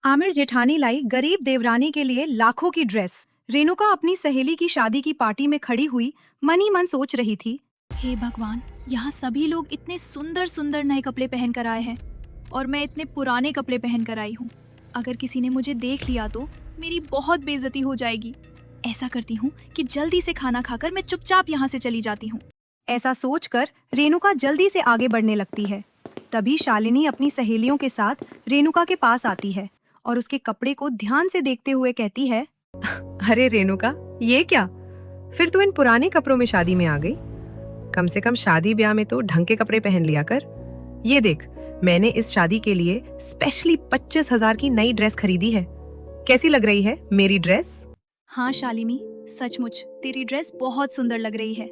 आमिर जेठानी लाई गरीब देवरानी के लिए लाखों की ड्रेस। रेणुका अपनी सहेली की शादी की पार्टी में खड़ी हुई मन ही मन सोच रही थी। हे भगवान, यहाँ सभी लोग इतने सुंदर सुंदर नए कपड़े पहन कर आए हैं और मैं इतने पुराने कपड़े पहन कर आई हूँ। अगर किसी ने मुझे देख लिया तो मेरी बहुत बेइज्जती हो जाएगी। ऐसा करती हूँ कि जल्दी से खाना खाकर मैं चुपचाप यहाँ से चली जाती हूँ। ऐसा सोचकर रेणुका जल्दी से आगे बढ़ने लगती है। तभी शालिनी अपनी सहेलियों के साथ रेणुका के पास आती है और उसके कपड़े को ध्यान से देखते हुए कहती है, अरे रेणुका, ये क्या? फिर तू इन पुराने कपड़ों में शादी में आ गई? कम से कम शादी ब्याह में तो ढंग के कपड़े पहन लिया कर। ये देख, मैंने इस शादी के लिए स्पेशली 25,000 की नई ड्रेस खरीदी है। कैसी लग रही है मेरी ड्रेस? हाँ शालिनी, सचमुच तेरी ड्रेस बहुत सुंदर लग रही है।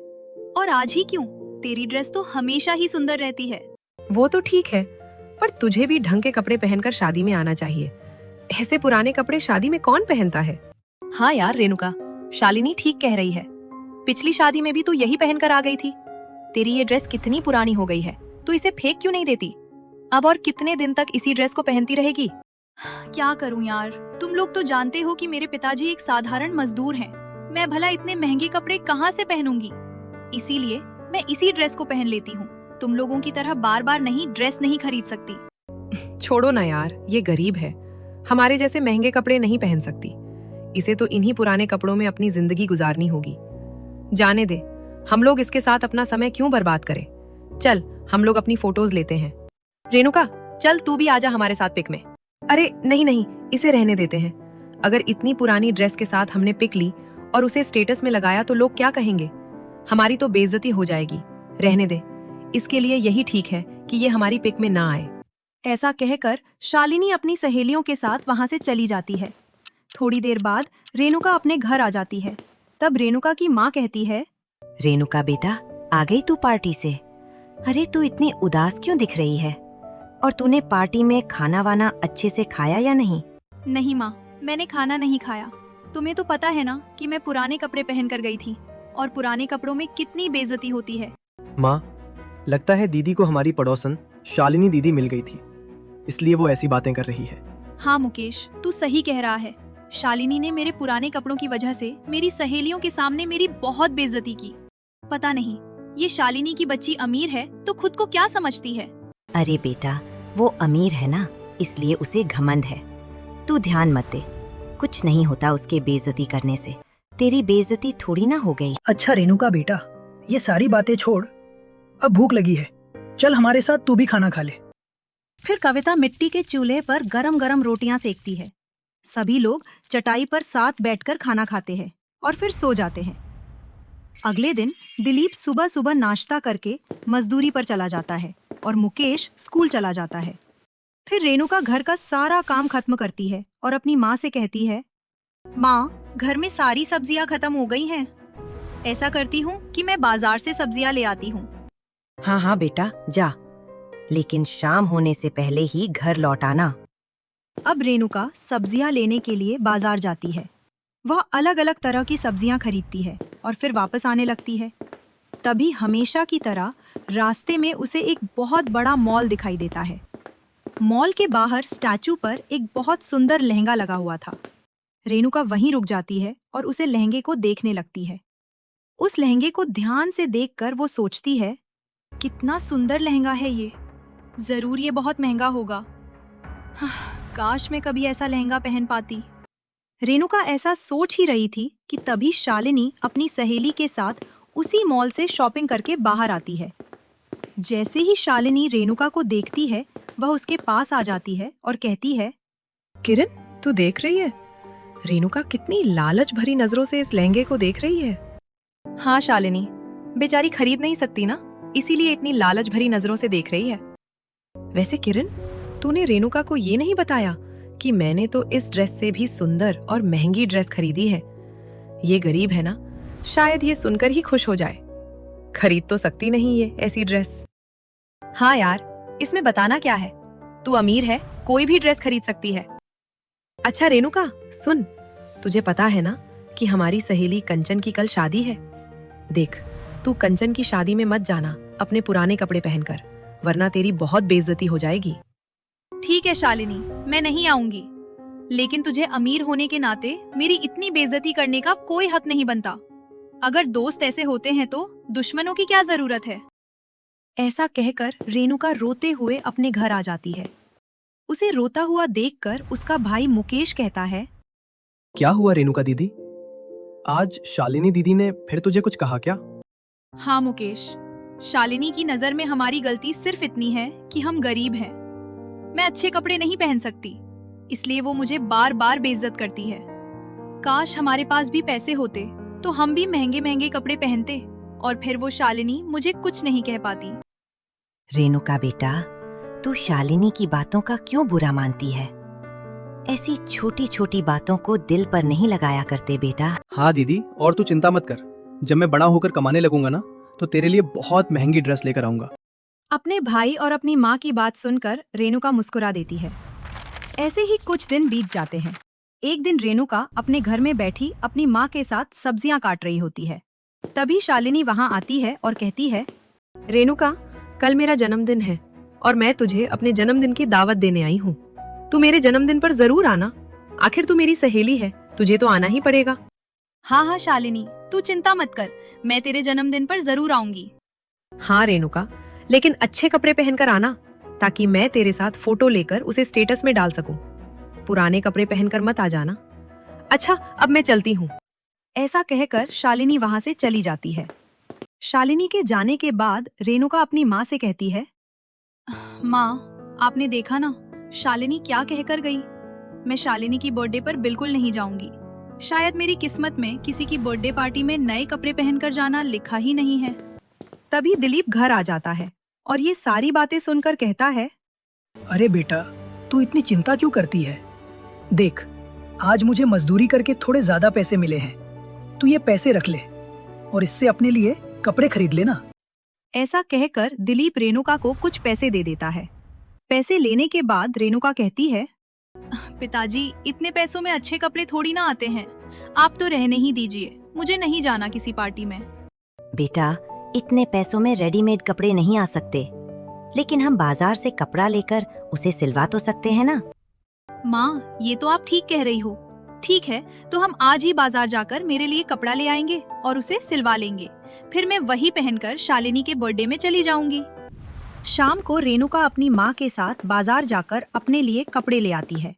और आज ही क्यों? तेरी ड्रेस तो हमेशा ही सुंदर रहती है। वो तो ठीक है, पर तुझे भी ढंग के कपड़े पहनकर शादी में आना चाहिए। ऐसे पुराने कपड़े शादी में कौन पहनता है? हाँ यार रेणुका, शालिनी ठीक कह रही है। पिछली शादी में भी तू यही पहनकर आ गई थी। तेरी ये ड्रेस कितनी पुरानी हो गई है, तू इसे फेंक क्यों नहीं देती? अब और कितने दिन तक इसी ड्रेस को पहनती रहेगी? क्या करूं यार, तुम लोग तो जानते हो कि मेरे पिताजी एक साधारण मजदूर हैं। मैं भला इतने महंगे कपड़े कहाँ से पहनूंगी? इसीलिए मैं इसी ड्रेस को पहन लेती हूँ। तुम लोगों की तरह बार बार नहीं ड्रेस नहीं खरीद सकती। छोड़ो ना यार, ये गरीब है, हमारे जैसे महंगे कपड़े नहीं पहन सकती। इसे तो इन्हीं पुराने कपड़ों में अपनी जिंदगी गुजारनी होगी। जाने दे, हम लोग इसके साथ अपना समय क्यों बर्बाद करें। चल, हम लोग अपनी फोटोज लेते हैं। रेणुका, चल तू भी आजा हमारे साथ पिक में। अरे नहीं नहीं, इसे रहने देते हैं। अगर इतनी पुरानी ड्रेस के साथ हमने पिक ली और उसे स्टेटस में लगाया तो लोग क्या कहेंगे? हमारी तो बेइज्जती हो जाएगी। रहने दे, इसके लिए यही ठीक है कि ये हमारी पिक में ना आए। ऐसा कहकर शालिनी अपनी सहेलियों के साथ वहां से चली जाती है। थोड़ी देर बाद रेणुका अपने घर आ जाती है। तब रेणुका की माँ कहती है, रेणुका बेटा, आ गई तू पार्टी से? अरे तू इतनी उदास क्यों दिख रही है? और तूने पार्टी में खाना वाना अच्छे से खाया या नहीं? नहीं माँ, मैंने खाना नहीं खाया। तुम्हें तो पता है ना कि मैं पुराने कपड़े पहन कर गई थी और पुराने कपड़ों में कितनी बेइज्जती होती है। माँ, लगता है दीदी को हमारी पड़ोसन शालिनी दीदी मिल गई थी, इसलिए वो ऐसी बातें कर रही है। हाँ मुकेश, तू सही कह रहा है। शालिनी ने मेरे पुराने कपड़ों की वजह से मेरी सहेलियों के सामने मेरी बहुत बेइज्जती की। पता नहीं ये शालिनी की बच्ची अमीर है तो खुद को क्या समझती है। अरे बेटा, वो अमीर है ना, इसलिए उसे घमंड है। तू ध्यान मत दे, कुछ नहीं होता उसके बेइज्जती करने से। तेरी बेइज्जती थोड़ी ना हो गई। अच्छा रेणुका बेटा, ये सारी बातें छोड़, अब भूख लगी है, चल हमारे साथ तू भी खाना खा ले। फिर कविता मिट्टी के चूल्हे पर गरम गरम रोटियां सेकती है। सभी लोग चटाई पर साथ बैठकर खाना खाते हैं और फिर सो जाते हैं। अगले दिन दिलीप सुबह सुबह नाश्ता करके मजदूरी पर चला जाता है और मुकेश स्कूल चला जाता है। फिर रेणुका घर का सारा काम खत्म करती है और अपनी माँ से कहती है, माँ, घर में सारी सब्जियाँ खत्म हो गई हैं। ऐसा करती हूँ कि मैं बाजार से सब्जियाँ ले आती हूँ। हाँ हाँ बेटा, जा, लेकिन शाम होने से पहले ही घर लौट आना। अब रेणुका सब्जियां लेने के लिए बाजार जाती है। वह अलग अलग तरह की सब्जियां खरीदती है और फिर वापस आने लगती है। तभी हमेशा की तरह रास्ते में उसे एक बहुत बड़ा मॉल दिखाई देता है। मॉल के बाहर स्टैचू पर एक बहुत सुंदर लहंगा लगा हुआ था। रेणुका वहीं रुक जाती है और उसे लहंगे को देखने लगती है। उस लहंगे को ध्यान से देखकर वो सोचती है, कितना सुंदर लहंगा है ये, जरूर ये बहुत महंगा होगा। काश मैं कभी ऐसा लहंगा पहन पाती। रेणुका ऐसा सोच ही रही थी कि तभी शालिनी अपनी सहेली के साथ उसी मॉल से शॉपिंग करके बाहर आती है। जैसे ही शालिनी रेणुका को देखती है, वह उसके पास आ जाती है और कहती है, किरण, तू देख रही है? रेणुका कितनी लालच भरी नजरों से इस लहंगे को देख रही है। हाँ शालिनी, बेचारी खरीद नहीं सकती ना, इसीलिए इतनी लालच भरी नजरों से देख रही है। वैसे किरण, तूने रेणुका को ये नहीं बताया कि मैंने तो इस ड्रेस से भी सुंदर और महंगी ड्रेस खरीदी है। ये गरीब है ना, शायद ये सुनकर ही खुश हो जाए। खरीद तो सकती नहीं ये ऐसी ड्रेस। हाँ यार, इसमें बताना क्या है? तू अमीर है, कोई भी ड्रेस खरीद सकती है। अच्छा रेणुका सुन, तुझे पता है ना कि हमारी सहेली कंचन की कल शादी है। देख, तू कंचन की शादी में मत जाना अपने पुराने कपड़े पहनकर, वरना तेरी बहुत बेइज्जती हो जाएगी। ठीक है शालिनी, मैं नहीं आऊंगी। लेकिन तुझे अमीर होने के नाते मेरी इतनी बेइज्जती करने का कोई हक नहीं बनता। अगर दोस्त ऐसे होते हैं तो दुश्मनों की क्या जरूरत है। ऐसा कहकर रेणुका रोते हुए अपने घर आ जाती है। उसे रोता हुआ देखकर उसका भाई मुकेश कहता है, क्या हुआ रेणुका दीदी? आज शालिनी दीदी ने फिर तुझे कुछ कहा क्या? हाँ मुकेश, शालिनी की नजर में हमारी गलती सिर्फ इतनी है कि हम गरीब हैं। मैं अच्छे कपड़े नहीं पहन सकती, इसलिए वो मुझे बार बार बेइज्जत करती है। काश हमारे पास भी पैसे होते तो हम भी महंगे महंगे कपड़े पहनते, और फिर वो शालिनी मुझे कुछ नहीं कह पाती। रेणुका बेटा, तू शालिनी की बातों का क्यों बुरा मानती है? ऐसी छोटी छोटी बातों को दिल पर नहीं लगाया करते बेटा। हाँ दीदी, और तू चिंता मत कर। जब मैं बड़ा होकर कमाने लगूंगा ना, तो तेरे लिए बहुत महंगी ड्रेस लेकर आऊंगा। अपने भाई और अपनी माँ की बात सुनकर रेणुका मुस्कुरा देती है। ऐसे ही कुछ दिन बीत जाते हैं। एक दिन रेणुका अपने घर में बैठी अपनी माँ के साथ सब्जियां काट रही होती है। तभी शालिनी वहां आती है और कहती है, रेणुका, कल मेरा जन्मदिन है और मैं तुझे अपने जन्मदिन की दावत देने आई हूँ। तू मेरे जन्मदिन पर जरूर आना। आखिर तू मेरी सहेली है, तुझे तो आना ही पड़ेगा। हाँ हाँ शालिनी, तू चिंता मत कर, मैं तेरे जन्मदिन पर जरूर आऊंगी। हाँ रेणुका, लेकिन अच्छे कपड़े पहनकर आना, ताकि मैं तेरे साथ फोटो लेकर उसे स्टेटस में डाल सकूं। पुराने कपड़े पहनकर मत आ जाना। अच्छा, अब मैं चलती हूँ। ऐसा कहकर शालिनी वहां से चली जाती है। शालिनी के जाने के बाद रेणुका अपनी माँ से कहती है, माँ, आपने देखा ना शालिनी क्या कहकर गई। मैं शालिनी की बर्थडे पर बिल्कुल नहीं जाऊंगी। शायद मेरी किस्मत में किसी की बर्थडे पार्टी में नए कपड़े पहनकर जाना लिखा ही नहीं है। तभी दिलीप घर आ जाता है और ये सारी बातें सुनकर कहता है, अरे बेटा, तू इतनी चिंता क्यों करती है? देख, आज मुझे मजदूरी करके थोड़े ज्यादा पैसे मिले हैं। तू ये पैसे रख ले और इससे अपने लिए कपड़े खरीद लेना। ऐसा कहकर दिलीप रेणुका को कुछ पैसे दे देता है। पैसे लेने के बाद रेणुका कहती है, पिताजी, इतने पैसों में अच्छे कपड़े थोड़ी ना आते हैं। आप तो रहने ही दीजिए, मुझे नहीं जाना किसी पार्टी में। बेटा, इतने पैसों में रेडीमेड कपड़े नहीं आ सकते, लेकिन हम बाजार से कपड़ा लेकर उसे सिलवा तो सकते हैं ना। माँ, ये तो आप ठीक कह रही हो। ठीक है, तो हम आज ही बाजार जाकर मेरे लिए कपड़ा ले आएंगे और उसे सिलवा लेंगे। फिर मैं वही पहनकर शालिनी के बर्थडे में चली जाऊंगी। शाम को रेणुका अपनी माँ के साथ बाजार जाकर अपने लिए कपड़े ले आती है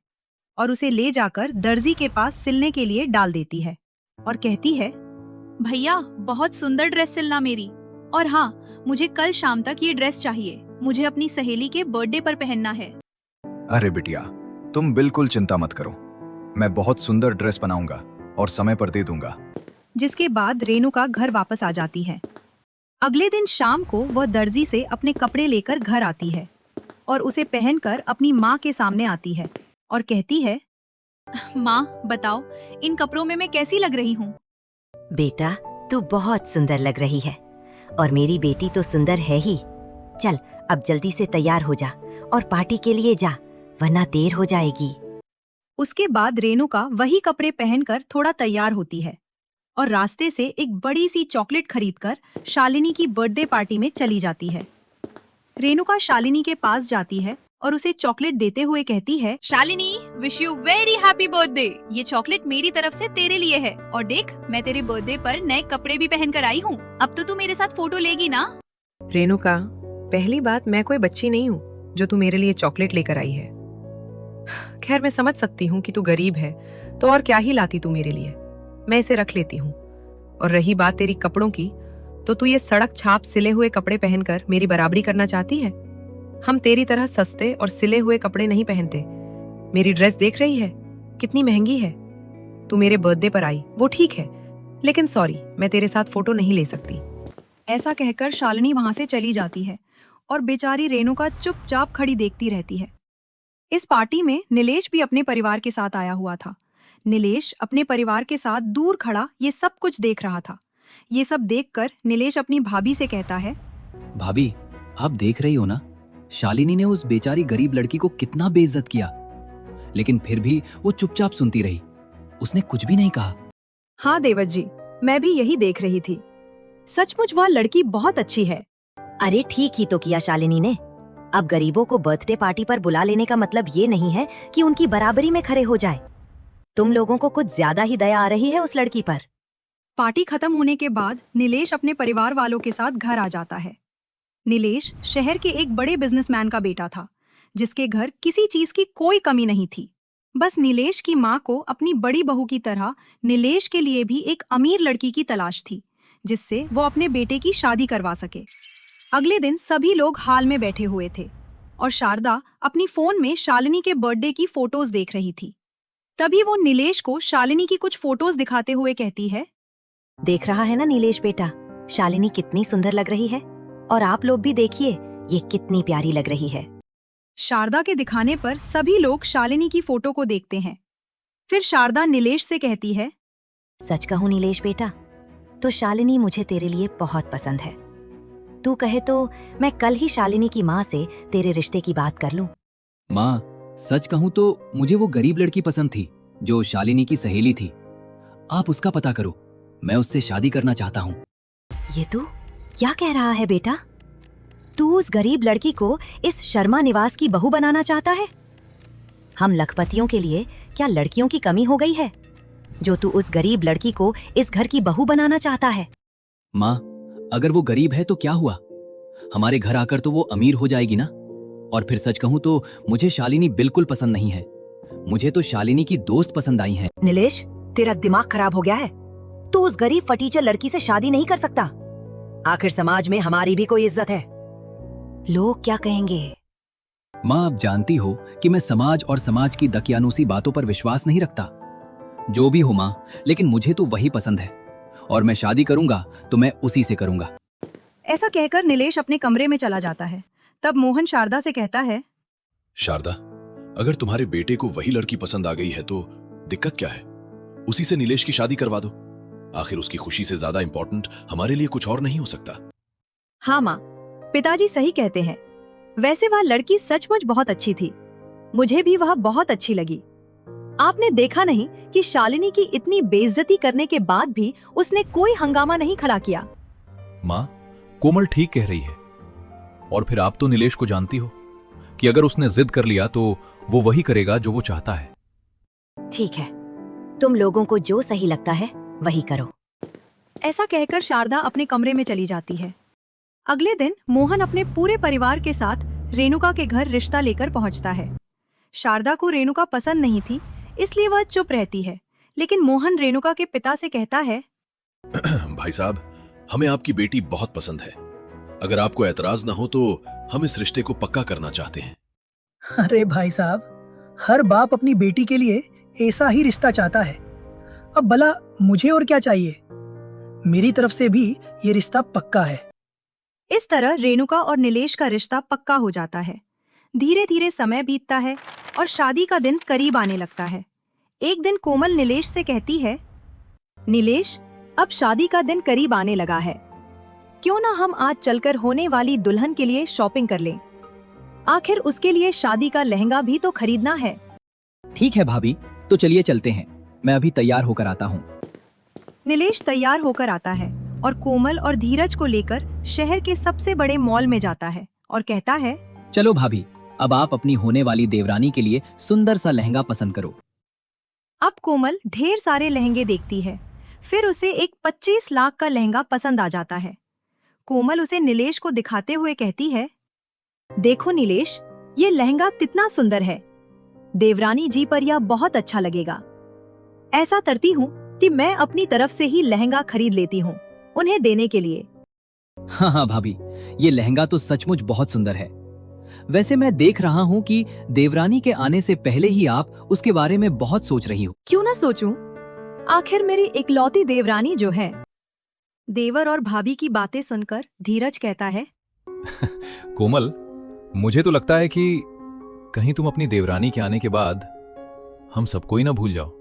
और उसे ले जाकर दर्जी के पास सिलने के लिए डाल देती है और कहती है, भैया, बहुत सुंदर ड्रेस सिलना मेरी। और हाँ, मुझे कल शाम तक ये ड्रेस चाहिए। मुझे अपनी सहेली के बर्थडे पर पहनना है। अरे बिटिया, तुम बिल्कुल चिंता मत करो। मैं बहुत सुंदर ड्रेस बनाऊंगा और समय पर दे दूंगा। जिसके बाद रेणुका घर वापस आ जाती है। अगले दिन शाम को वह दर्जी से अपने कपड़े लेकर घर आती है और उसे पहनकर अपनी माँ के सामने आती है और कहती है, माँ बताओ, इन कपड़ों में मैं कैसी लग रही हूँ? बेटा, तू बहुत सुंदर लग रही है और मेरी बेटी तो सुंदर है ही। चल, अब जल्दी से तैयार हो जा और पार्टी के लिए जा, वरना देर हो जाएगी। उसके बाद रेणुका वही कपड़े पहनकर थोड़ा तैयार होती है और रास्ते से एक बड़ी सी चॉकलेट खरीदकर शालिनी की बर्थडे पार्टी में चली जाती है। रेणुका शालिनी के पास जाती है और उसे चॉकलेट देते हुए कहती है, Shalini, wish you very happy birthday. ये चॉकलेट मेरी तरफ से तेरे लिए है, और देख, मैं तेरे बर्थडे पर नए कपड़े भी पहन कर आई हूँ। अब तो तू मेरे साथ फोटो लेगी ना? रेणुका, पहली बात, मैं कोई बच्ची नहीं हूँ जो तू मेरे लिए चॉकलेट लेकर आई है। खैर, मैं समझ सकती हूँ कि तू गरीब है, तो और क्या ही लाती तू मेरे लिए। मैं इसे रख लेती हूँ। और रही बात तेरी कपड़ों की, तो तू ये सड़क छाप सिले हुए कपड़े पहनकर मेरी बराबरी करना चाहती है। हम तेरी तरह सस्ते और सिले हुए कपड़े नहीं पहनते। मेरी ड्रेस देख रही है कितनी महंगी है। तू मेरे बर्थडे पर आई, वो ठीक है, लेकिन सॉरी, मैं तेरे साथ फोटो नहीं ले सकती। ऐसा कहकर शालिनी वहां से चली जाती है और बेचारी रेणुका चुपचाप खड़ी देखती रहती है। इस पार्टी में नीलेश भी अपने परिवार के साथ आया हुआ था। नीलेश अपने परिवार के साथ दूर खड़ा ये सब कुछ देख रहा था। ये सब देखकर नीलेश अपनी भाभी से कहता है, भाभी, आप देख रही हो ना, शालिनी ने उस बेचारी गरीब लड़की को कितना बेइज्जत किया, लेकिन फिर भी वो चुपचाप सुनती रही। उसने कुछ भी नहीं कहा। हाँ देवत जी, मैं भी यही देख रही थी। सचमुच वह लड़की बहुत अच्छी है। अरे ठीक ही तो किया शालिनी ने। अब गरीबों को बर्थडे पार्टी पर बुला लेने का मतलब ये नहीं है कि उनकी बराबरी में खड़े हो जाए। तुम लोगों को कुछ ज्यादा ही दया आ रही है उस लड़की पर। पार्टी खत्म होने के बाद नीलेश अपने परिवार वालों के साथ घर आ जाता है। नीलेश शहर के एक बड़े बिजनेसमैन का बेटा था, जिसके घर किसी चीज की कोई कमी नहीं थी। बस नीलेश की माँ को अपनी बड़ी बहू की तरह नीलेश के लिए भी एक अमीर लड़की की तलाश थी, जिससे वो अपने बेटे की शादी करवा सके। अगले दिन सभी लोग हाल में बैठे हुए थे और शारदा अपनी फोन में शालिनी के बर्थडे की फोटोज देख रही थी। तभी वो नीलेश को शालिनी की कुछ फोटोज दिखाते हुए कहती है, देख रहा है ना नीलेश बेटा, शालिनी कितनी सुंदर लग रही है, और आप लोग भी देखिए ये कितनी प्यारी लग रही है। शारदा के दिखाने पर सभी लोग शालिनी की फोटो को देखते हैं। फिर शारदा नीलेश से कहती है, सच कहूं नीलेश बेटा, तो शालिनी मुझे तेरे लिए बहुत पसंद है। तू कहे तो मैं कल ही शालिनी की माँ से तेरे रिश्ते की बात कर लूं। माँ, सच कहूं तो मुझे वो गरीब लड़की पसंद थी जो शालिनी की सहेली थी। आप उसका पता करो, मैं उससे शादी करना चाहता हूँ। ये तू क्या कह रहा है बेटा? तू उस गरीब लड़की को इस शर्मा निवास की बहू बनाना चाहता है? हम लखपतियों के लिए क्या लड़कियों की कमी हो गई है जो तू उस गरीब लड़की को इस घर की बहू बनाना चाहता है? माँ, अगर वो गरीब है तो क्या हुआ, हमारे घर आकर तो वो अमीर हो जाएगी ना। और फिर सच कहूं तो मुझे शालिनी बिल्कुल पसंद नहीं है। मुझे तो शालिनी की दोस्त पसंद आई हैं। नीलेश, तेरा दिमाग खराब हो गया है। तू उस गरीब फटीचर लड़की से शादी नहीं कर सकता। आखिर समाज में हमारी भी कोई इज्जत है। लोग क्या कहेंगे? माँ, आप जानती हो कि मैं समाज और समाज की दकियानूसी बातों पर विश्वास नहीं रखता। जो भी हो माँ, लेकिन मुझे तो वही पसंद है और मैं शादी करूंगा तो मैं उसी से करूंगा। ऐसा कहकर नीलेश अपने कमरे में चला जाता है। तब मोहन शारदा से कहता है, शारदा, अगर तुम्हारे बेटे को वही लड़की पसंद आ गई है तो दिक्कत क्या है? उसी से नीलेश की शादी करवा दो। आखिर उसकी खुशी से ज्यादा इंपॉर्टेंट हमारे लिए कुछ और नहीं हो सकता। हाँ माँ, पिताजी सही कहते हैं। वैसे वह लड़की सचमुच बहुत अच्छी थी, मुझे भी वह बहुत अच्छी लगी। आपने देखा नहीं कि शालिनी की इतनी बेइज्जती करने के बाद भी उसने कोई हंगामा नहीं खड़ा किया। माँ, कोमल ठीक कह रही है। और फिर आप तो नीलेश को जानती हो कि अगर उसने जिद कर लिया तो वो वही करेगा जो वो चाहता है। ठीक है, तुम लोगों को जो सही लगता है वही करो। ऐसा कहकर शारदा अपने कमरे में चली जाती है। अगले दिन मोहन अपने पूरे परिवार के साथ रेणुका के घर रिश्ता लेकर पहुंचता है। शारदा को रेणुका पसंद नहीं थी, इसलिए वह चुप रहती है। लेकिन मोहन रेणुका के पिता से कहता है, भाई साहब, हमें आपकी बेटी बहुत पसंद है। अगर आपको एतराज ना हो तो हम इस रिश्ते को पक्का करना चाहते हैं। अरे भाई साहब, हर बाप अपनी बेटी के लिए ऐसा ही रिश्ता चाहता है। अब भला मुझे और क्या चाहिए? मेरी तरफ से भी ये रिश्ता पक्का है। इस तरह रेणुका और नीलेश का रिश्ता पक्का हो जाता है। धीरे धीरे समय बीतता है और शादी का दिन करीब आने लगता है। एक दिन कोमल नीलेश से कहती है, नीलेश, अब शादी का दिन करीब आने लगा है, क्यों ना हम आज चलकर होने वाली दुल्हन के लिए शॉपिंग कर लें। आखिर उसके लिए शादी का लहंगा भी तो खरीदना है। ठीक है भाभी, तो चलिए चलते हैं, मैं अभी तैयार होकर आता हूँ। नीलेश तैयार होकर आता है और कोमल और धीरज को लेकर शहर के सबसे बड़े मॉल में जाता है और कहता है, चलो भाभी, अब आप अपनी होने वाली देवरानी के लिए सुंदर सा लहंगा पसंद करो। अब कोमल ढेर सारे लहंगे देखती है। फिर उसे एक 25 लाख का लहंगा पसंद आ जाता है। कोमल उसे नीलेश को दिखाते हुए कहती है, देखो नीलेश, ये लहंगा कितना सुंदर है। देवरानी जी पर यह बहुत अच्छा लगेगा। ऐसा करती हूँ कि मैं अपनी तरफ से ही लहंगा खरीद लेती हूँ उन्हें देने के लिए। हाँ हाँ भाभी, ये लहंगा तो सचमुच बहुत सुंदर है। वैसे मैं देख रहा हूँ कि देवरानी के आने से पहले ही आप उसके बारे में बहुत सोच रही हो। क्यों ना सोचूं? आखिर मेरी इकलौती देवरानी जो है। देवर और भाभी की बातें सुनकर धीरज कहता है, कोमल, मुझे तो लगता है कि कहीं तुम अपनी देवरानी के आने के बाद हम सबको ही ना भूल जाओ।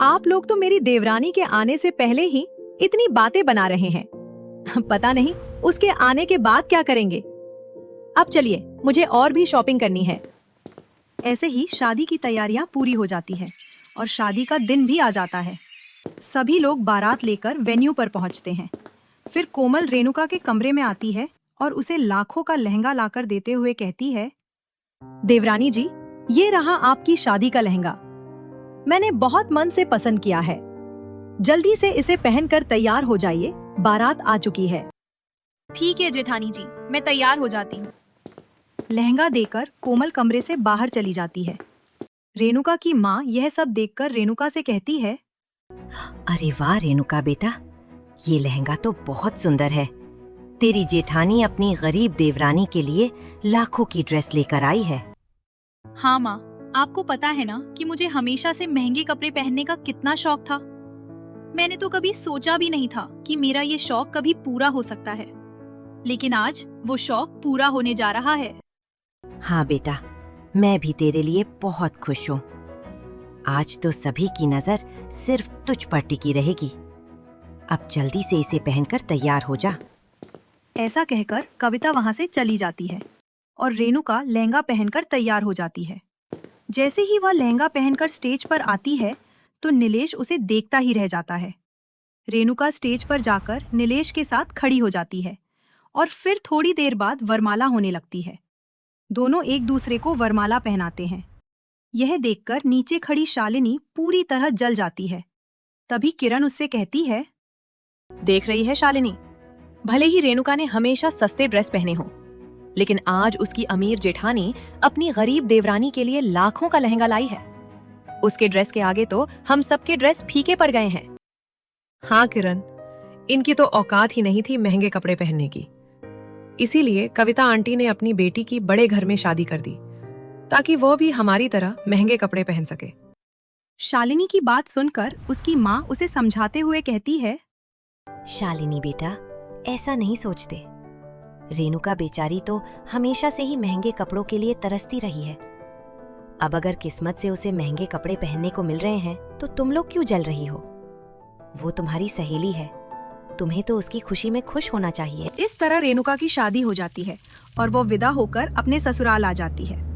आप लोग तो मेरी देवरानी के आने से पहले ही इतनी बातें बना रहे हैं, पता नहीं उसके आने के बाद क्या करेंगे। अब चलिए, मुझे और भी शॉपिंग करनी है। ऐसे ही शादी की तैयारियां पूरी हो जाती है और शादी का दिन भी आ जाता है। सभी लोग बारात लेकर वेन्यू पर पहुंचते हैं। फिर कोमल रेणुका के कमरे में आती है और उसे लाखों का लहंगा लाकर देते हुए कहती है, देवरानी जी, ये रहा आपकी शादी का लहंगा। मैंने बहुत मन से पसंद किया है। जल्दी से इसे पहनकर तैयार हो जाइए, बारात आ चुकी है। ठीक है जेठानी जी, मैं तैयार हो जाती हूँ। लहंगा देकर कोमल कमरे से बाहर चली जाती है। रेणुका की माँ यह सब देखकर रेणुका से कहती है, अरे वाह रेणुका बेटा, ये लहंगा तो बहुत सुंदर है। तेरी जेठानी अपनी गरीब देवरानी के लिए लाखों की ड्रेस लेकर आई है। हाँ माँ, आपको पता है ना कि मुझे हमेशा से महंगे कपड़े पहनने का कितना शौक था। मैंने तो कभी सोचा भी नहीं था कि मेरा ये शौक कभी पूरा हो सकता है, लेकिन आज वो शौक पूरा होने जा रहा है। हाँ बेटा, मैं भी तेरे लिए बहुत खुश हूँ। आज तो सभी की नजर सिर्फ तुझ पर टिकी रहेगी। अब जल्दी से इसे पहनकर तैयार हो जा। ऐसा कहकर कविता वहां से चली जाती है और रेणुका लहंगा पहनकर तैयार हो जाती है। जैसे ही वह लहंगा पहनकर स्टेज पर आती है तो नीलेश उसे देखता ही रह जाता है। रेणुका स्टेज पर जाकर नीलेश के साथ खड़ी हो जाती है और फिर थोड़ी देर बाद वरमाला होने लगती है। दोनों एक दूसरे को वरमाला पहनाते हैं। यह देखकर नीचे खड़ी शालिनी पूरी तरह जल जाती है। तभी किरण उससे कहती है, देख रही है शालिनी, भले ही रेणुका ने हमेशा सस्ते ड्रेस पहने हों, लेकिन आज उसकी अमीर जेठानी अपनी गरीब देवरानी के लिए लाखों का लहंगा लाई है। उसके ड्रेस के आगे तो हम सबके ड्रेस फीके पड़ गए हैं। हाँ किरण, इनकी तो औकात ही नहीं थी महंगे कपड़े पहनने की। इसीलिए कविता आंटी ने अपनी बेटी की बड़े घर में शादी कर दी, ताकि वो भी हमारी तरह महंगे कपड़े पहन सके। शालिनी की बात सुनकर उसकी माँ उसे समझाते हुए कहती है, शालिनी बेटा, ऐसा नहीं सोचते। रेणुका बेचारी तो हमेशा से ही महंगे कपड़ों के लिए तरसती रही है। अब अगर किस्मत से उसे महंगे कपड़े पहनने को मिल रहे हैं तो तुम लोग क्यों जल रही हो? वो तुम्हारी सहेली है, तुम्हें तो उसकी खुशी में खुश होना चाहिए। इस तरह रेणुका की शादी हो जाती है और वो विदा होकर अपने ससुराल आ जाती है।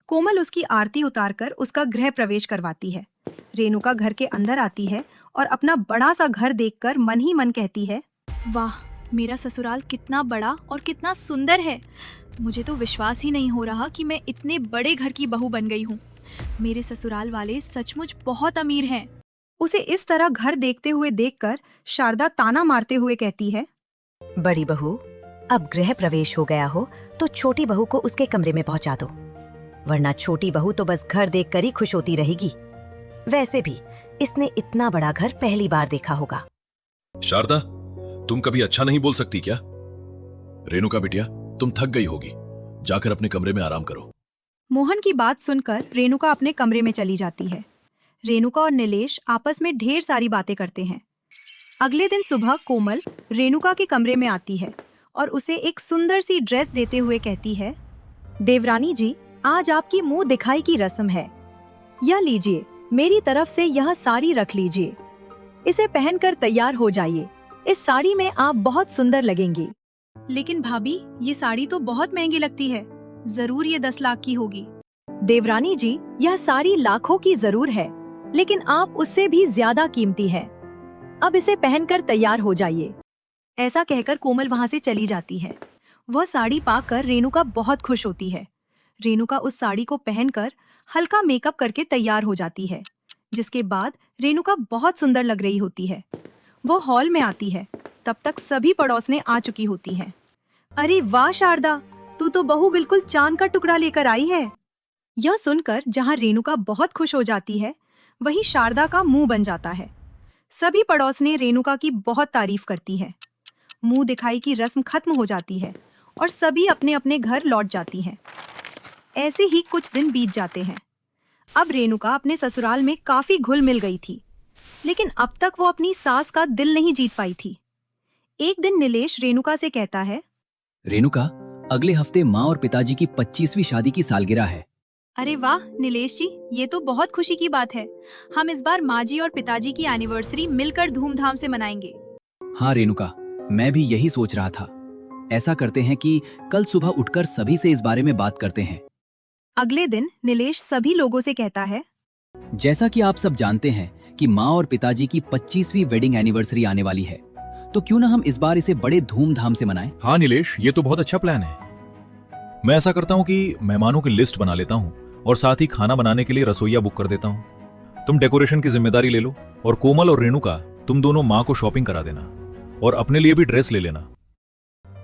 कोमल उसकी आरती उतारकर उसका गृह प्रवेश करवाती है। रेणुका घर के अंदर आती है और अपना बड़ा सा घर देखकर मन ही मन कहती है, वाह, मेरा ससुराल कितना बड़ा और कितना सुंदर है। मुझे तो विश्वास ही नहीं हो रहा कि मैं इतने बड़े घर की बहू बन गई हूँ। मेरे ससुराल वाले सचमुच बहुत अमीर हैं। उसे इस तरह घर देखते हुए देखकर शारदा ताना मारते हुए कहती है, बड़ी बहू, अब गृह प्रवेश हो गया हो तो छोटी बहू को उसके कमरे में पहुंचा दो, वरना छोटी बहू तो बस घर देखकर ही खुश होती रहेगी। वैसे भी इसने इतना बड़ा घर पहली बार देखा होगा। शारदा, तुम कभी अच्छा नहीं बोल सकती क्या? रेणुका बिटिया, तुम थक गई होगी, जाकर अपने कमरे में आराम करो। मोहन की बात सुनकर रेणुका अपने कमरे में चली जाती है। रेणुका और नीलेश आपस में ढेर सारी बातें करते हैं। अगले दिन सुबह कोमल रेणुका के कमरे में आती है और उसे एक सुंदर सी ड्रेस देते हुए कहती है, देवरानी जी, आज आपकी मुंह दिखाई की रस्म है। यह लीजिए, मेरी तरफ से यह साड़ी रख लीजिए। इसे पहनकर तैयार हो जाइए। इस साड़ी में आप बहुत सुंदर लगेंगी। लेकिन भाभी, ये साड़ी तो बहुत महंगी लगती है। जरूर ये 10 लाख की होगी। देवरानी जी, यह साड़ी लाखों की जरूर है, लेकिन आप उससे भी ज्यादा कीमती है। अब इसे पहनकर तैयार हो जाइए। ऐसा कहकर कोमल वहां से चली जाती है। वह साड़ी पाकर रेणुका बहुत खुश होती है। रेणुका उस साड़ी को पहनकर हल्का मेकअप करके तैयार हो जाती है, जिसके बाद रेणुका बहुत सुंदर लग रही होती है। वो हॉल में आती है, तब तक सभी पड़ोसनें आ चुकी होती हैं। अरे वाह शारदा, तू तो बहू बिल्कुल चांद का टुकड़ा लेकर आई है। यह सुनकर जहां रेणुका बहुत खुश हो जाती है, वहीं शारदा का मुंह बन जाता है। सभी पड़ोसनें रेणुका की बहुत तारीफ करती है। मुंह दिखाई की रस्म खत्म हो जाती है और सभी अपने अपने घर लौट जाती हैं। ऐसे ही कुछ दिन बीत जाते हैं। अब रेणुका अपने ससुराल में काफी घुल मिल गई थी, लेकिन अब तक वो अपनी सास का दिल नहीं जीत पाई थी। एक दिन नीलेश रेणुका से कहता है, रेणुका, अगले हफ्ते माँ और पिताजी की 25वीं शादी की सालगिरह है। अरे वाह नीलेश जी, ये तो बहुत खुशी की बात है। हम इस बार माँ जी और पिताजी की एनिवर्सरी मिलकर धूमधाम से मनाएंगे। हाँ रेणुका, मैं भी यही सोच रहा था। ऐसा करते हैं कि कल सुबह उठकर सभी से इस बारे में बात करते हैं। अगले दिन नीलेश सभी लोगों से कहता है, जैसा कि आप सब जानते हैं कि माँ और पिताजी की 25वीं वेडिंग एनिवर्सरी आने वाली है, तो क्यों ना हम इस बार इसे बड़े धूमधाम से मनाएं। हाँ नीलेश, ये तो बहुत अच्छा प्लान है। मैं ऐसा करता हूँ कि मेहमानों की लिस्ट बना लेता हूँ और साथ ही खाना बनाने के लिए रसोइया बुक कर देता हूँ। तुम डेकोरेशन की जिम्मेदारी ले लो और कोमल और रेणुका तुम दोनों माँ को शॉपिंग करा देना और अपने लिए भी ड्रेस ले लेना।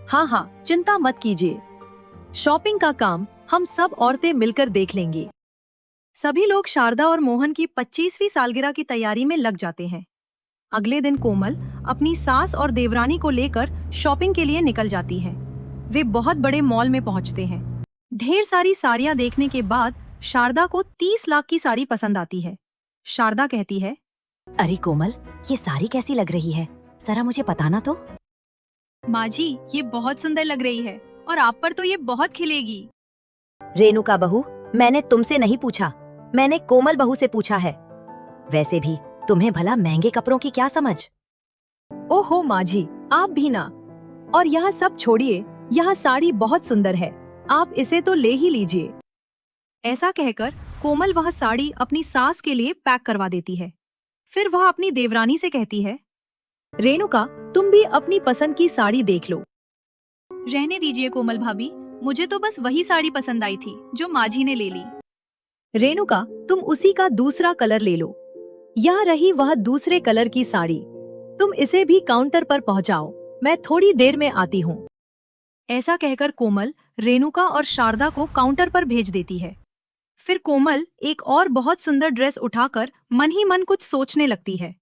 हाँ हाँ, चिंता मत कीजिए। शॉपिंग का काम हम सब औरतें मिलकर देख लेंगे। सभी लोग शारदा और मोहन की 25वीं सालगिरह की तैयारी में लग जाते हैं। अगले दिन कोमल अपनी सास और देवरानी को लेकर शॉपिंग के लिए निकल जाती है। वे बहुत बड़े मॉल में पहुंचते हैं। ढेर सारी साड़ियां देखने के बाद शारदा को 30 लाख की साड़ी पसंद आती है। शारदा कहती है, अरे कोमल, ये साड़ी कैसी लग रही है, जरा मुझे बताना तो। माँ जी, ये बहुत सुंदर लग रही है और आप पर तो ये बहुत खिलेगी। रेणुका बहू, मैंने तुमसे नहीं पूछा, मैंने कोमल बहू से पूछा है। वैसे भी तुम्हें भला महंगे कपड़ों की क्या समझ। ओहो माँ जी, आप भी ना। और यह सब छोड़िए, यह साड़ी बहुत सुंदर है, आप इसे तो ले ही लीजिए। ऐसा कहकर कोमल वह साड़ी अपनी सास के लिए पैक करवा देती है। फिर वह अपनी देवरानी से कहती है, रेणुका, तुम भी अपनी पसंद की साड़ी देख लो। रहने दीजिए कोमल भाभी, मुझे तो बस वही साड़ी पसंद आई थी जो माझी ने ले ली। रेणुका, तुम उसी का दूसरा कलर ले लो। यह रही वह दूसरे कलर की साड़ी, तुम इसे भी काउंटर पर पहुंचाओ, मैं थोड़ी देर में आती हूँ। ऐसा कहकर कोमल रेणुका और शारदा को काउंटर पर भेज देती है। फिर कोमल एक और बहुत सुंदर ड्रेस उठाकर मन ही मन कुछ सोचने लगती है।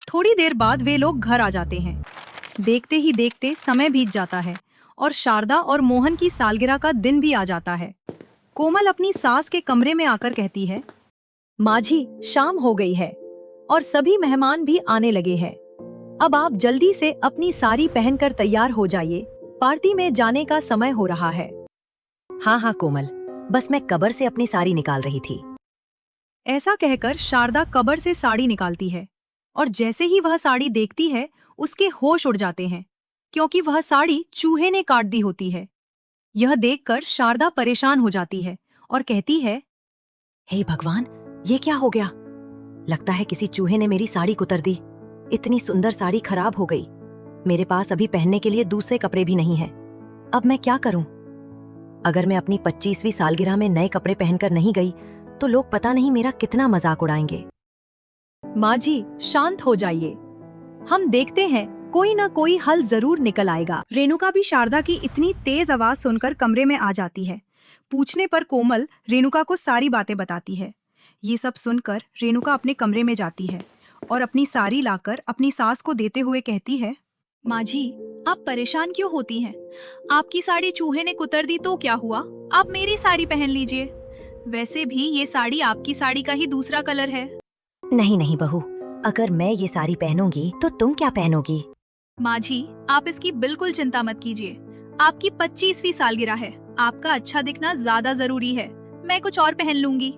थोड़ी देर बाद वे लोग घर आ जाते हैं। देखते ही देखते समय बीत जाता है और शारदा और मोहन की सालगिरह का दिन भी आ जाता है। कोमल अपनी सास के कमरे में आकर कहती है, माझी, शाम हो गई है और सभी मेहमान भी आने लगे हैं। अब आप जल्दी से अपनी साड़ी पहनकर तैयार हो जाइए, पार्टी में जाने का समय हो रहा है। हाँ हाँ कोमल, बस मैं कबर से अपनी साड़ी निकाल रही थी। ऐसा कहकर शारदा कबर से साड़ी निकालती है और जैसे ही वह साड़ी देखती है उसके होश उड़ जाते हैं, क्योंकि वह साड़ी चूहे ने काट दी होती है। यह देखकर शारदा परेशान हो जाती है और कहती है, हे भगवान, ये क्या हो गया? लगता है किसी चूहे ने मेरी साड़ी कुतर दी। इतनी सुंदर साड़ी खराब हो गई। मेरे पास अभी पहनने के लिए दूसरे कपड़े भी नहीं हैं। अब मैं क्या करूं? अगर मैं अपनी 25वीं सालगिरह में नए कपड़े पहनकर नहीं गई तो लोग पता नहीं मेरा कितना मजाक उड़ाएंगे। माँ जी, शांत हो जाइए, हम देखते हैं, कोई ना कोई हल जरूर निकल आएगा। रेणुका भी शारदा की इतनी तेज आवाज सुनकर कमरे में आ जाती है। पूछने पर कोमल रेणुका को सारी बातें बताती है। ये सब सुनकर रेणुका अपने कमरे में जाती है और अपनी साड़ी लाकर अपनी सास को देते हुए कहती है, माँ जी, आप परेशान क्यों होती हैं? आपकी साड़ी चूहे ने कुतर दी तो क्या हुआ, आप मेरी साड़ी पहन लीजिए। वैसे भी ये साड़ी आपकी साड़ी का ही दूसरा कलर है। नहीं नहीं बहू, अगर मैं ये साड़ी पहनूंगी तो तुम क्या पहनोगी? माँ जी, आप इसकी बिल्कुल चिंता मत कीजिए। आपकी 25वीं सालगिरह है, आपका अच्छा दिखना ज्यादा जरूरी है। मैं कुछ और पहन लूंगी।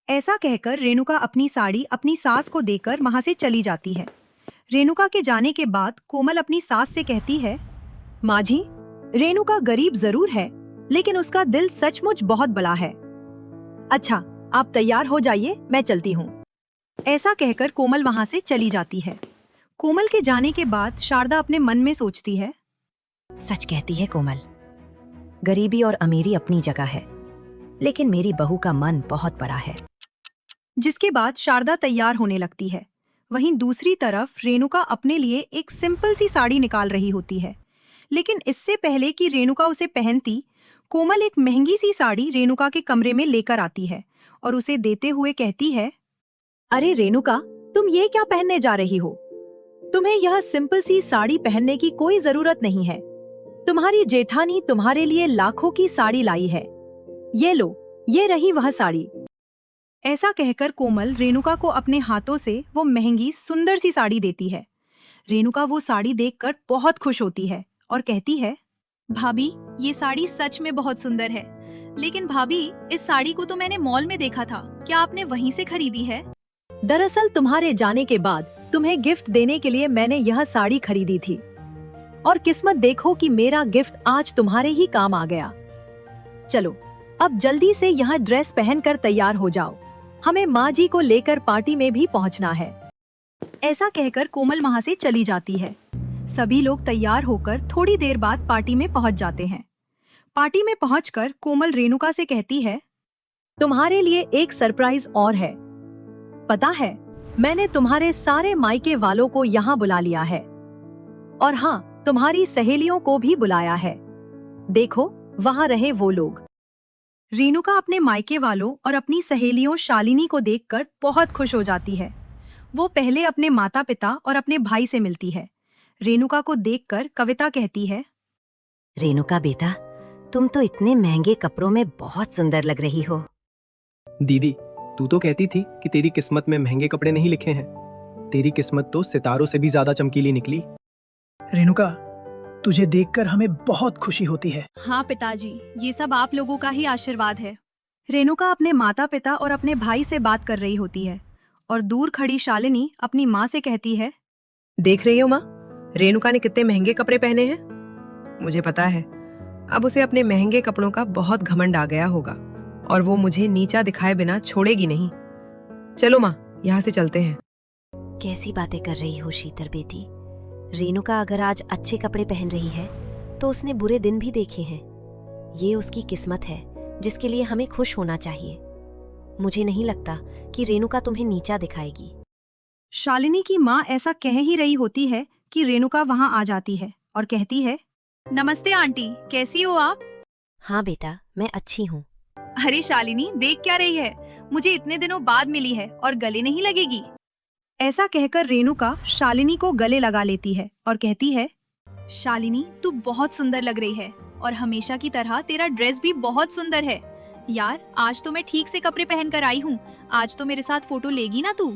ऐसा कहकर रेणुका अपनी साड़ी अपनी सास को देकर वहां से चली जाती है। रेणुका के जाने के बाद कोमल अपनी सास से कहती है, माँ जी, रेणुका गरीब जरूर है, लेकिन उसका दिल सचमुच बहुत बड़ा है। अच्छा, आप तैयार हो जाइए, मैं चलती हूँ। ऐसा कहकर कोमल वहां से चली जाती है। कोमल के जाने के बाद शारदा अपने मन में सोचती है, सच कहती है कोमल, गरीबी और अमीरी अपनी जगह है, लेकिन मेरी बहू का मन बहुत बड़ा है। जिसके बाद शारदा तैयार होने लगती है। वहीं दूसरी तरफ रेणुका अपने लिए एक सिंपल सी साड़ी निकाल रही होती है, लेकिन इससे पहले कि रेणुका उसे पहनती, कोमल एक महंगी सी साड़ी रेणुका के कमरे में लेकर आती है और उसे देते हुए कहती है, अरे रेणुका, तुम ये क्या पहनने जा रही हो? तुम्हें यह सिंपल सी साड़ी पहनने की कोई जरूरत नहीं है। तुम्हारी जेठानी तुम्हारे लिए लाखों की साड़ी लाई है। ये लो, ये रही वह साड़ी। ऐसा कहकर कोमल रेणुका को अपने हाथों से वो महंगी सुंदर सी साड़ी देती है। रेणुका वो साड़ी देखकर बहुत खुश होती है और कहती है, भाभी, ये साड़ी सच में बहुत सुंदर है। लेकिन भाभी, इस साड़ी को तो मैंने मॉल में देखा था, क्या आपने वहीं से खरीदी है? दरअसल तुम्हारे जाने के बाद तुम्हें गिफ्ट देने के लिए मैंने यह साड़ी खरीदी थी, और किस्मत देखो कि मेरा गिफ्ट आज तुम्हारे ही काम आ गया। चलो, अब जल्दी से यह ड्रेस पहनकर तैयार हो जाओ, हमें माँ जी को लेकर पार्टी में भी पहुँचना है। ऐसा कहकर कोमल वहां से चली जाती है। सभी लोग तैयार होकर थोड़ी देर बाद पार्टी में पहुंच जाते हैं। पार्टी में पहुंचकर कोमल रेणुका से कहती है, तुम्हारे लिए एक सरप्राइज और है। पता है, मैंने तुम्हारे सारे मायके वालों को यहाँ बुला लिया है और हाँ, तुम्हारी सहेलियों को भी बुलाया है। देखो, वहाँ रहे वो लोग। रेणुका अपने मायके वालों और अपनी सहेलियों शालिनी को देखकर बहुत खुश हो जाती है। वो पहले अपने माता पिता और अपने भाई से मिलती है। रेणुका को देखकर कविता कहती है, रेणुका बेटा, तुम तो इतने महंगे कपड़ों में बहुत सुंदर लग रही हो। दीदी, तू तो कहती थी कि तेरी किस्मत में महंगे कपड़े नहीं लिखे हैं। तेरी किस्मत तो सितारों से भी ज्यादा चमकीली निकली। रेणुका, तुझे देखकर हमें बहुत खुशी होती है। हाँ पिताजी, ये सब आप लोगों का ही आशीर्वाद है। रेणुका अपने माता पिता और अपने भाई से बात कर रही होती है और दूर खड़ी शालिनी अपनी माँ से कहती है, देख रही हो माँ, रेणुका ने कितने महंगे कपड़े पहने हैं। मुझे पता है, अब उसे अपने महंगे कपड़ों का बहुत घमंड आ गया होगा और वो मुझे नीचा दिखाए बिना छोड़ेगी नहीं। चलो माँ, यहाँ से चलते हैं। कैसी बातें कर रही हो शीतल बेटी। रेणुका अगर आज अच्छे कपड़े पहन रही है तो उसने बुरे दिन भी देखे हैं। ये उसकी किस्मत है जिसके लिए हमें खुश होना चाहिए। मुझे नहीं लगता कि रेणुका तुम्हें नीचा दिखाएगी। शालिनी की माँ ऐसा कह ही रही होती है कि रेणुका वहाँ आ जाती है और कहती है, नमस्ते आंटी, कैसी हो आप? हाँ बेटा, मैं अच्छी हूँ। अरे शालिनी, देख क्या रही है? मुझे इतने दिनों बाद मिली है और गले नहीं लगेगी? ऐसा कहकर रेणुका शालिनी को गले लगा लेती है और कहती है, शालिनी, तू बहुत सुंदर लग रही है और हमेशा की तरह तेरा ड्रेस भी बहुत सुंदर है। यार, आज तो मैं ठीक से कपड़े पहनकर आई हूँ। आज तो मेरे साथ फोटो लेगी ना तू?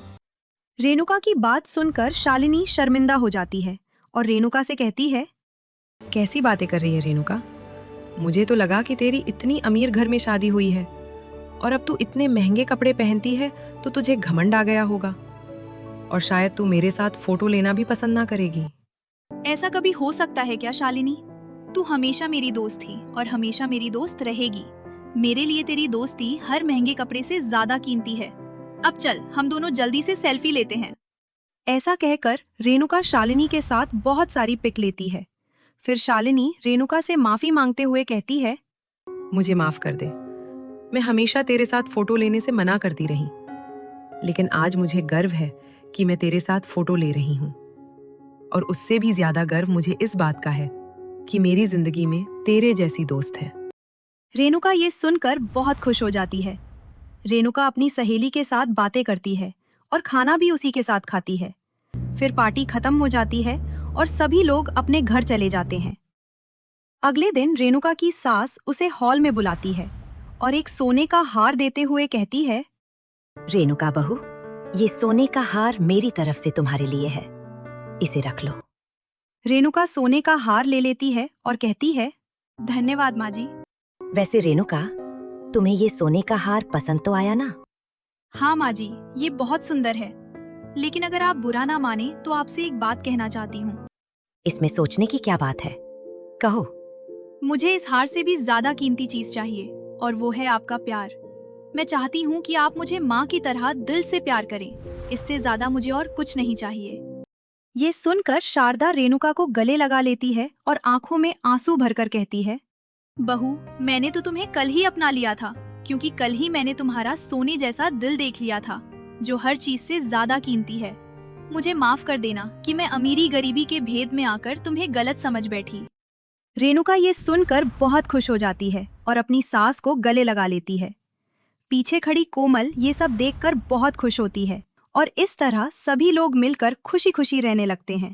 रेणुका की बात सुनकर शालिनी शर्मिंदा हो जाती है और रेणुका से कहती है, कैसी बातें कर रही है रेणुका? मुझे तो लगा कि तेरी इतनी अमीर घर में शादी हुई है और अब तू इतने महंगे कपड़े पहनती है तो तुझे घमंड आ गया होगा और शायद तू मेरे साथ फोटो लेना भी पसंद ना करेगी। ऐसा कभी हो सकता है क्या शालिनी? तू हमेशा मेरी दोस्त थी और हमेशा मेरी दोस्त रहेगी। मेरे लिए तेरी दोस्ती हर महंगे कपड़े से ज्यादा कीमती है। अब चल, हम दोनों जल्दी से सेल्फी लेते हैं। ऐसा कहकर रेणुका शालिनी के साथ बहुत सारी पिक लेती है। फिर शालिनी रेणुका से माफी मांगते हुए कहती है, मुझे माफ कर दे। मैं हमेशा तेरे साथ फोटो लेने से मना करती रही, लेकिन आज मुझे गर्व है कि मैं तेरे साथ फोटो ले रही हूँ। और उससे भी ज्यादा गर्व मुझे इस बात का है कि मेरी जिंदगी में तेरे जैसी दोस्त है। रेणुका ये सुनकर बहुत खुश हो जाती है। रेणुका अपनी सहेली के साथ बातें करती है और खाना भी उसी के साथ खाती है। फिर पार्टी खत्म हो जाती है और सभी लोग अपने घर चले जाते हैं। अगले दिन रेणुका की सास उसे हॉल में बुलाती है और एक सोने का हार देते हुए कहती है, रेणुका बहू, ये सोने का हार मेरी तरफ से तुम्हारे लिए है, इसे रख लो। रेणुका सोने का हार ले लेती है और कहती है, धन्यवाद माँ जी। वैसे रेणुका, तुम्हें ये सोने का हार पसंद तो आया ना? हाँ माँ जी, ये बहुत सुंदर है, लेकिन अगर आप बुरा ना माने तो आपसे एक बात कहना चाहती हूँ। इसमें सोचने की क्या बात है, कहो। मुझे इस हार से भी ज्यादा कीमती चीज चाहिए और वो है आपका प्यार। मैं चाहती हूँ कि आप मुझे माँ की तरह दिल से प्यार करें। इससे ज्यादा मुझे और कुछ नहीं चाहिए। ये सुनकर शारदा रेणुका को गले लगा लेती है और आंखों में आंसू भरकर कहती है, बहू, मैंने तो तुम्हें कल ही अपना लिया था, क्योंकि कल ही मैंने तुम्हारा सोने जैसा दिल देख लिया था, जो हर चीज से ज्यादा कीमती है। मुझे माफ कर देना कि मैं अमीरी गरीबी के भेद में आकर तुम्हें गलत समझ बैठी। रेणुका ये सुनकर बहुत खुश हो जाती है और अपनी सास को गले लगा लेती है। पीछे खड़ी कोमल ये सब देखकर बहुत खुश होती है और इस तरह सभी लोग मिलकर खुशी खुशी रहने लगते हैं।